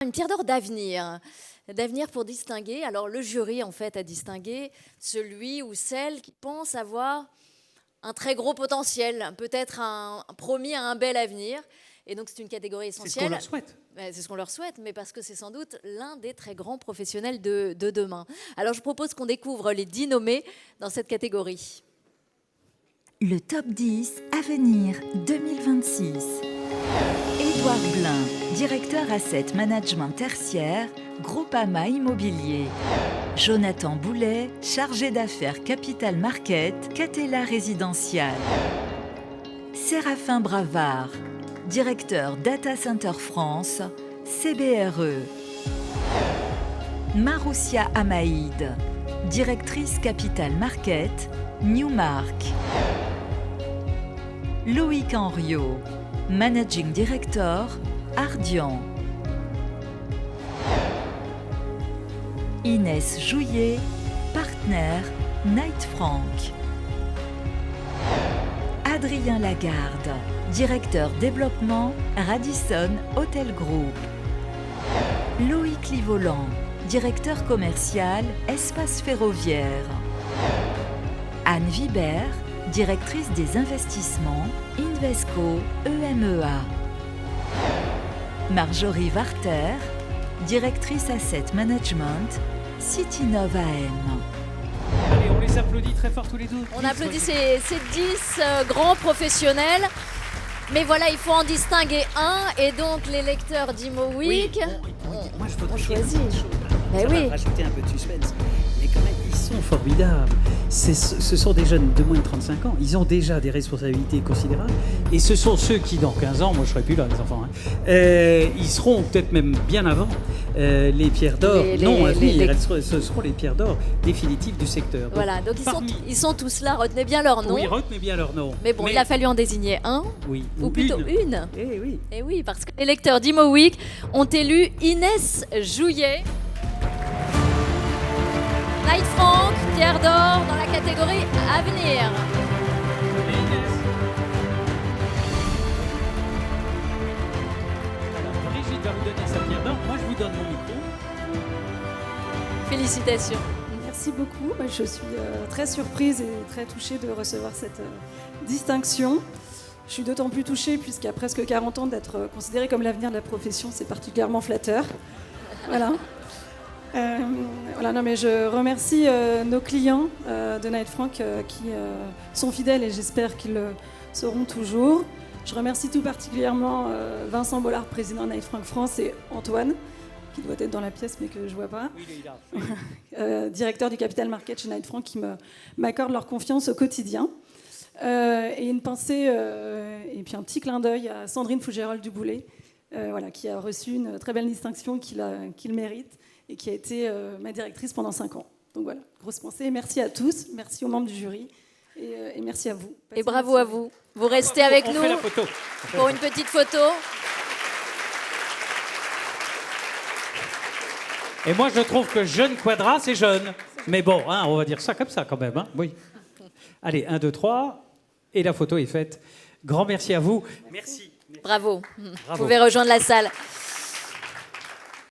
Une pierre d'or d'avenir. D'avenir pour distinguer. Alors le jury en fait a distingué celui ou celle qui pense avoir un très gros potentiel, peut-être promis à un bel avenir. Et donc c'est une catégorie essentielle. C'est ce qu'on leur souhaite. C'est ce qu'on leur souhaite, mais parce que c'est sans doute l'un des très grands professionnels de demain. Alors je propose qu'on découvre les 10 nommés dans cette catégorie. Le top 10 Avenir 2026. Édouard Blin, directeur Asset Management Tertiaire, Groupama Immobilier. Jonathan Boulet, chargé d'affaires Capital Market, Catella Résidential. Séraphin Bravard, directeur Data Center France, CBRE. Maroussia Amaïd, directrice Capital Market, Newmark. Loïc Henriot, Managing Director, Ardian. Inès Jouillet, partenaire, Knight Frank. Adrien Lagarde, directeur développement, Radisson Hotel Group. Loïc Livolan, directeur commercial, Espace Ferroviaire. Anne Vibert, directrice des investissements, Invesco EMEA. Marjorie Warter, directrice Asset Management, Citinov AM. Allez, on les applaudit très fort tous les deux. On applaudit ces 10 grands professionnels. Mais voilà, il faut en distinguer un. Et donc, les lecteurs d'Imo Week, Moi, je voudrais on choisit. Ça oui. va rajouter un peu de suspense. Mais quand même, ils sont formidables. Ce sont des jeunes de moins de 35 ans. Ils ont déjà des responsabilités considérables. Et ce sont ceux qui, dans 15 ans, moi je ne serai plus là, les enfants, ils seront peut-être même bien avant les pierres d'or. Ce seront les pierres d'or définitives du secteur. Donc, Voilà, donc ils sont tous là. Retenez bien leur nom. Oui, retenez bien leur nom. Mais bon, il a fallu en désigner un. Oui. Ou plutôt une. Eh oui. Et oui, parce que les lecteurs d'Imo Week ont élu Inès Jouillet, Knight Frank, pierre d'or dans la catégorie Avenir. Alors, Brigitte va vous donner sa pierre d'or. Moi, je vous donne mon micro. Félicitations. Merci beaucoup. Je suis très surprise et très touchée de recevoir cette distinction. Je suis d'autant plus touchée puisqu'il y a presque 40 ans d'être considérée comme l'avenir de la profession, c'est particulièrement flatteur. Voilà. Non, mais je remercie nos clients de Knight Frank qui sont fidèles et j'espère qu'ils le seront toujours. Je remercie tout particulièrement Vincent Bollard, président de Knight Frank France, et Antoine, qui doit être dans la pièce mais que je ne vois pas, directeur du Capital Market chez Knight Frank, qui m'accordent leur confiance au quotidien. Et une pensée et puis un petit clin d'œil à Sandrine Fougerolles-Duboulet, qui a reçu une très belle distinction qu'il mérite et qui a été ma directrice pendant 5 ans. Donc voilà, grosse pensée. Et merci à tous, merci aux membres du jury et merci à vous. Et bravo à vous. Vous restez avec On nous fait la photo. pour une petite photo. Et moi, je trouve que jeune Quadra, c'est jeune. Mais bon, on va dire ça comme ça quand même. Oui. Allez, 1, 2, 3. Et la photo est faite. Grand merci à vous. Merci. Bravo. Vous pouvez rejoindre la salle.